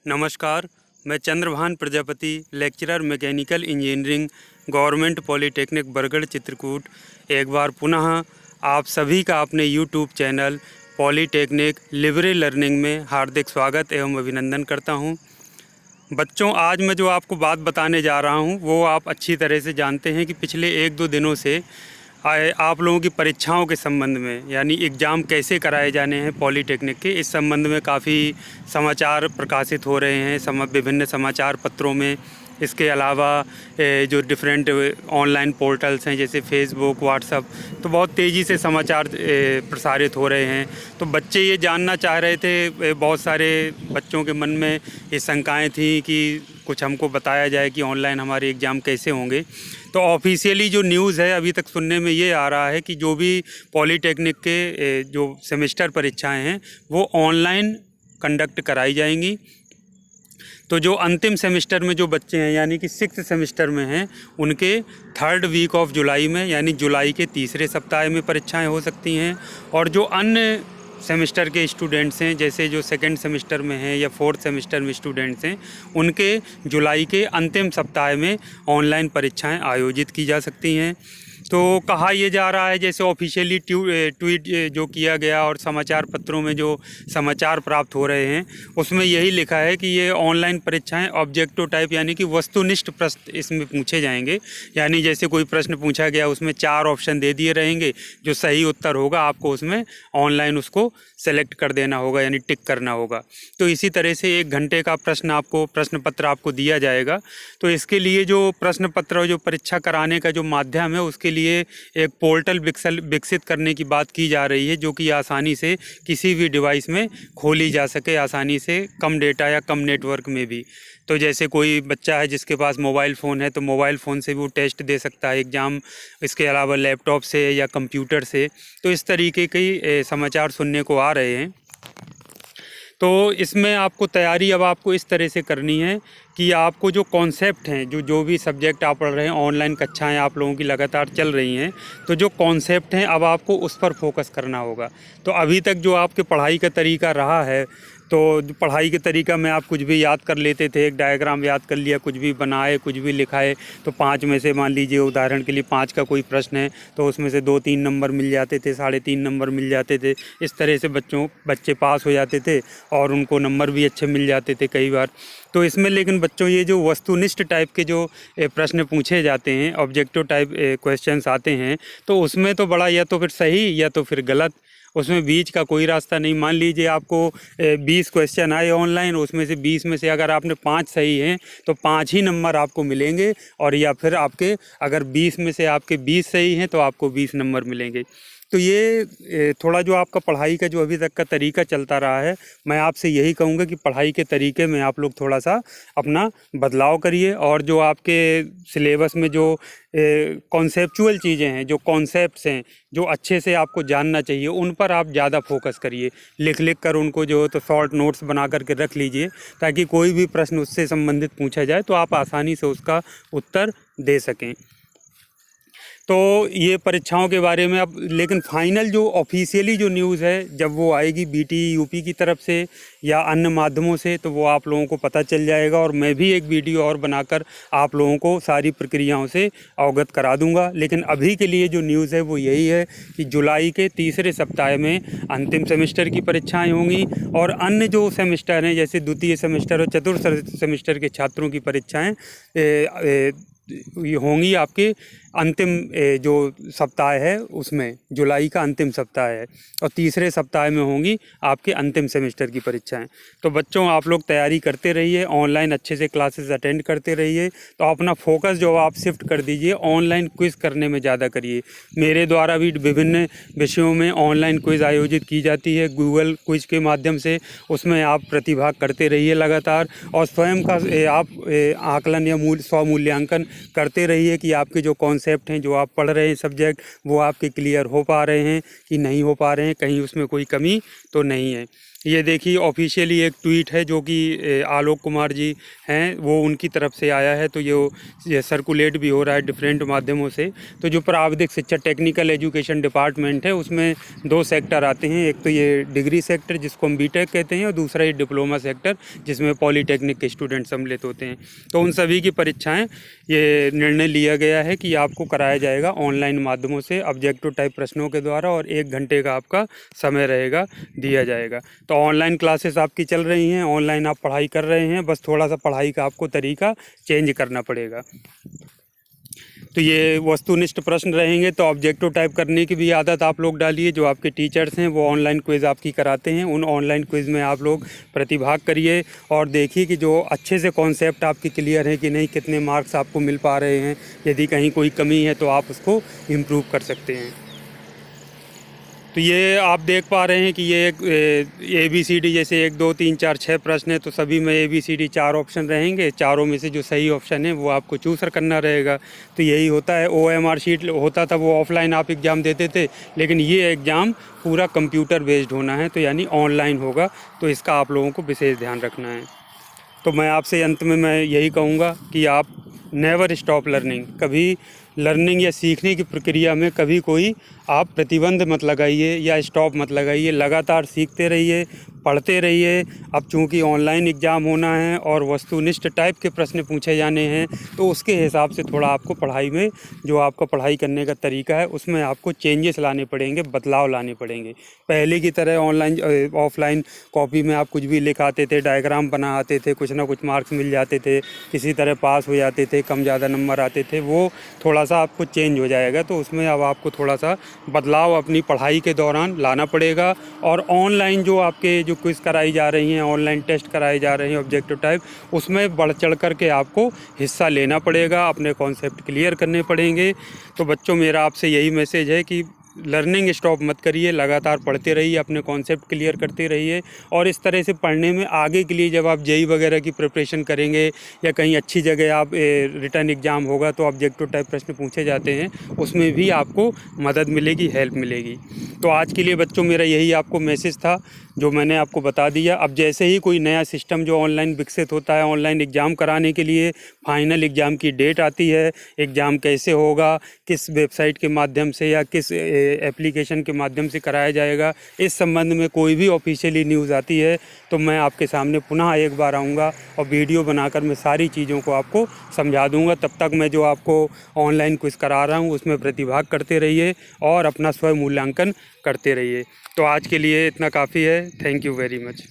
नमस्कार, मैं Chandrabhan Prajapati, lecturer mechanical engineering, government polytechnic Bargarh Chitrakoot, एक बार पुनः आप सभी का अपने YouTube channel polytechnic liberal learning में हार्दिक स्वागत एवं अभिनंदन करता हूं। बच्चों, आज मैं जो आपको बात बताने जा रहा हूं वो आप अच्छी तरह से जानते हैं कि पिछले 1-2 दिनों से आप लोगों की परीक्षाओं के संबंध में, यानी एग्ज़ाम कैसे कराए जाने हैं पॉलिटेक्निक के, इस संबंध में काफ़ी समाचार प्रकाशित हो रहे हैं विभिन्न समाचार पत्रों में। इसके अलावा जो डिफरेंट ऑनलाइन पोर्टल्स हैं जैसे फेसबुक, व्हाट्सएप, तो बहुत तेज़ी से समाचार प्रसारित हो रहे हैं। तो बच्चे ये जानना चाह रहे थे, बहुत सारे बच्चों के मन में ये शंकाएँ थी कि कुछ हमको बताया जाए कि ऑनलाइन हमारे एग्ज़ाम कैसे होंगे। तो ऑफिशियली जो न्यूज़ है अभी तक सुनने में ये आ रहा है कि जो भी पॉलिटेक्निक के जो सेमेस्टर परीक्षाएं हैं वो ऑनलाइन कंडक्ट कराई जाएंगी। तो जो अंतिम सेमेस्टर में जो बच्चे हैं यानी कि 6th सेमेस्टर में हैं, उनके 3rd वीक ऑफ जुलाई में यानी जुलाई के तीसरे सप्ताह में परीक्षाएं हो सकती हैं। और जो अन्य सेमेस्टर के स्टूडेंट्स हैं, जैसे जो 2nd सेमेस्टर में हैं या 4th सेमेस्टर में स्टूडेंट्स हैं, उनके जुलाई के अंतिम सप्ताह में ऑनलाइन परीक्षाएं आयोजित की जा सकती हैं। तो कहा यह जा रहा है, जैसे ऑफिशियली ट्वीट जो किया गया और समाचार पत्रों में जो समाचार प्राप्त हो रहे हैं उसमें यही लिखा है कि ये ऑनलाइन परीक्षाएं ऑब्जेक्टिव टाइप यानी कि वस्तुनिष्ठ प्रश्न इसमें पूछे जाएंगे। यानी जैसे कोई प्रश्न पूछा गया उसमें 4 ऑप्शन दे दिए रहेंगे, जो सही उत्तर होगा आपको उसमें ऑनलाइन उसको सेलेक्ट कर देना होगा यानी टिक करना होगा। तो इसी तरह से 1 घंटे का प्रश्न पत्र आपको दिया जाएगा। तो इसके लिए जो प्रश्न पत्र और जो परीक्षा कराने का जो माध्यम है उसके लिए एक पोर्टल विकसित करने की बात की जा रही है, जो कि आसानी से किसी भी डिवाइस में खोली जा सके, आसानी से, कम डेटा या कम नेटवर्क में भी। तो जैसे कोई बच्चा है जिसके पास मोबाइल फ़ोन है तो मोबाइल फ़ोन से भी वो टेस्ट दे सकता है एग्ज़ाम, इसके अलावा लैपटॉप से या कंप्यूटर से। तो इस तरीके के समाचार सुनने को आ रहे हैं। तो इसमें आपको तैयारी अब आपको इस तरह से करनी है कि आपको जो कॉन्सेप्ट हैं, जो भी सब्जेक्ट आप पढ़ रहे हैं, ऑनलाइन कक्षाएं आप लोगों की लगातार चल रही हैं, तो जो कॉन्सेप्ट हैं अब आपको उस पर फोकस करना होगा। तो अभी तक जो आपके पढ़ाई का तरीका रहा है, तो पढ़ाई के तरीका में आप कुछ भी याद कर लेते थे, एक डायग्राम याद कर लिया, कुछ भी बनाए, कुछ भी लिखाए, तो 5 में से मान लीजिए उदाहरण के लिए 5 का कोई प्रश्न है तो उसमें से 2-3 नंबर मिल जाते थे, 3.5 नंबर मिल जाते थे। इस तरह से बच्चे पास हो जाते थे और उनको नंबर भी अच्छे मिल जाते थे कई बार। तो इसमें लेकिन बच्चों ये जो वस्तुनिष्ठ टाइप के जो प्रश्न पूछे जाते हैं, ऑब्जेक्टिव टाइप क्वेश्चंस आते हैं, तो उसमें तो बड़ा या तो फिर सही या तो फिर गलत, उसमें बीच का कोई रास्ता नहीं। मान लीजिए आपको 20 क्वेश्चन आए ऑनलाइन, उसमें से 20 में से अगर आपने 5 सही हैं तो 5 ही नंबर आपको मिलेंगे, और या फिर आपके अगर 20 में से आपके 20 सही हैं तो आपको 20 नंबर मिलेंगे। तो ये थोड़ा जो आपका पढ़ाई का जो अभी तक का तरीका चलता रहा है, मैं आपसे यही कहूँगा कि पढ़ाई के तरीके में आप लोग थोड़ा सा अपना बदलाव करिए, और जो आपके सिलेबस में जो कॉन्सेप्चुअल चीज़ें हैं, जो कॉन्सेप्ट्स हैं, जो अच्छे से आपको जानना चाहिए, उन पर आप ज़्यादा फोकस करिए। लिख कर उनको जो है तो शॉर्ट नोट्स बना करके रख लीजिए, ताकि कोई भी प्रश्न उससे संबंधित पूछा जाए तो आप आसानी से उसका उत्तर दे सकें। तो ये परीक्षाओं के बारे में अब, लेकिन फाइनल जो ऑफिशियली जो न्यूज़ है जब वो आएगी बीटीई यूपी की तरफ से या अन्य माध्यमों से, तो वो आप लोगों को पता चल जाएगा, और मैं भी एक वीडियो और बनाकर आप लोगों को सारी प्रक्रियाओं से अवगत करा दूंगा। लेकिन अभी के लिए जो न्यूज़ है वो यही है कि जुलाई के तीसरे सप्ताह में अंतिम सेमेस्टर की परीक्षाएँ होंगी, और अन्य जो सेमेस्टर हैं जैसे द्वितीय सेमेस्टर और चतुर्थ सेमेस्टर के छात्रों की परीक्षाएँ ये होंगी आपके अंतिम जो सप्ताह है उसमें, जुलाई का अंतिम सप्ताह है, और तीसरे सप्ताह में होंगी आपके अंतिम सेमेस्टर की परीक्षाएं। तो बच्चों, आप लोग तैयारी करते रहिए, ऑनलाइन अच्छे से क्लासेस अटेंड करते रहिए। तो अपना फोकस जो आप शिफ्ट कर दीजिए, ऑनलाइन क्विज़ करने में ज़्यादा करिए। मेरे द्वारा भी विभिन्न विषयों में ऑनलाइन क्विज़ आयोजित की जाती है गूगल क्विज़ के माध्यम से, उसमें आप प्रतिभाग करते रहिए लगातार, और स्वयं का आप आकलन या स्वमूल्यांकन करते रहिए कि आपके जो कॉन्सेप्ट हैं, जो आप पढ़ रहे हैं सब्जेक्ट, वो आपके क्लियर हो पा रहे हैं कि नहीं हो पा रहे हैं, कहीं उसमें कोई कमी तो नहीं है। ये देखिए ऑफिशियली एक ट्वीट है जो कि आलोक कुमार जी हैं, वो उनकी तरफ से आया है। तो ये सर्कुलेट भी हो रहा है डिफरेंट माध्यमों से। तो जो प्राविधिक शिक्षा टेक्निकल एजुकेशन डिपार्टमेंट है उसमें 2 सेक्टर आते हैं। एक तो ये डिग्री सेक्टर जिसको हम बीटेक कहते हैं, और दूसरा ये डिप्लोमा सेक्टर जिसमें पॉलीटेक्निक के स्टूडेंट सम्मिलित होते हैं। तो उन सभी की परीक्षाएँ ये निर्णय लिया गया है कि आपको कराया जाएगा ऑनलाइन माध्यमों से, ऑब्जेक्टिव टाइप प्रश्नों के द्वारा, और 1 घंटे का आपका समय रहेगा, दिया जाएगा। तो ऑनलाइन क्लासेस आपकी चल रही हैं, ऑनलाइन आप पढ़ाई कर रहे हैं, बस थोड़ा सा पढ़ाई का आपको तरीका चेंज करना पड़ेगा। तो ये वस्तुनिष्ठ प्रश्न रहेंगे। तो ऑब्जेक्टिव टाइप करने की भी आदत आप लोग डालिए। जो आपके टीचर्स हैं वो ऑनलाइन क्विज़ आपकी कराते हैं, उन ऑनलाइन क्विज़ में आप लोग प्रतिभाग करिए और देखिए कि जो अच्छे से कॉन्सेप्ट आपकी क्लियर है कि नहीं, कितने मार्क्स आपको मिल पा रहे हैं। यदि कहीं कोई कमी है तो आप उसको इम्प्रूव कर सकते हैं। तो ये आप देख पा रहे हैं कि ये एक ABCD जैसे 1 2 3 4 6 प्रश्न है, तो सभी में ABCD 4 ऑप्शन रहेंगे। चारों में से जो सही ऑप्शन है वो आपको चूज़ करना रहेगा। तो यही होता है। OMR शीट होता था, वो ऑफलाइन आप एग्ज़ाम देते थे, लेकिन ये एग्ज़ाम पूरा कंप्यूटर बेस्ड होना है, तो यानी ऑनलाइन होगा। तो इसका आप लोगों को विशेष ध्यान रखना है। तो मैं आपसे अंत में मैं यही कहूँगा कि आप नेवर स्टॉप लर्निंग, कभी लर्निंग या सीखने की प्रक्रिया में कभी कोई आप प्रतिबंध मत लगाइए या स्टॉप मत लगाइए। लगातार सीखते रहिए, पढ़ते रहिए। अब चूँकि ऑनलाइन एग्ज़ाम होना है और वस्तुनिष्ठ टाइप के प्रश्न पूछे जाने हैं, तो उसके हिसाब से थोड़ा आपको पढ़ाई में, जो आपका पढ़ाई करने का तरीका है उसमें आपको चेंजेस लाने पड़ेंगे, बदलाव लाने पड़ेंगे। पहले की तरह ऑनलाइन ऑफलाइन कॉपी में आप कुछ भी लिख आते थे, डायग्राम बना आते थे, कुछ ना कुछ मार्क्स मिल जाते थे, किसी तरह पास हो जाते थे, कम ज़्यादा नंबर आते थे, वो थोड़ा सा आपको चेंज हो जाएगा। तो उसमें अब आपको थोड़ा सा बदलाव अपनी पढ़ाई के दौरान लाना पड़ेगा। और ऑनलाइन जो आपके जो क्विज़ कराई जा रही हैं, ऑनलाइन टेस्ट कराए जा रहे हैं ऑब्जेक्टिव टाइप, उसमें बढ़ चढ़ कर के आपको हिस्सा लेना पड़ेगा, अपने कॉन्सेप्ट क्लियर करने पड़ेंगे। तो बच्चों, मेरा आपसे यही मैसेज है कि लर्निंग स्टॉप मत करिए, लगातार पढ़ते रहिए, अपने कॉन्सेप्ट क्लियर करते रहिए। और इस तरह से पढ़ने में आगे के लिए जब आप JEE वगैरह की प्रिपरेशन करेंगे या कहीं अच्छी जगह आप रिटन एग्ज़ाम होगा तो ऑब्जेक्टिव टाइप प्रश्न पूछे जाते हैं, उसमें भी आपको मदद मिलेगी, हेल्प मिलेगी। तो आज के लिए बच्चों मेरा यही आपको मैसेज था जो मैंने आपको बता दिया। अब जैसे ही कोई नया सिस्टम जो ऑनलाइन विकसित होता है, ऑनलाइन एग्ज़ाम कराने के लिए फाइनल एग्ज़ाम की डेट आती है, एग्ज़ाम कैसे होगा, किस वेबसाइट के माध्यम से या किस एप्लीकेशन के माध्यम से कराया जाएगा, इस संबंध में कोई भी ऑफिशियली न्यूज़ आती है तो मैं आपके सामने पुनः एक बार आऊँगा और वीडियो बनाकर मैं सारी चीज़ों को आपको समझा दूँगा। तब तक मैं जो आपको ऑनलाइन क्विज़ करा रहा हूँ उसमें प्रतिभाग करते रहिए और अपना स्वयं मूल्यांकन करते रहिए। तो आज के लिए इतना काफ़ी है। Thank you very much.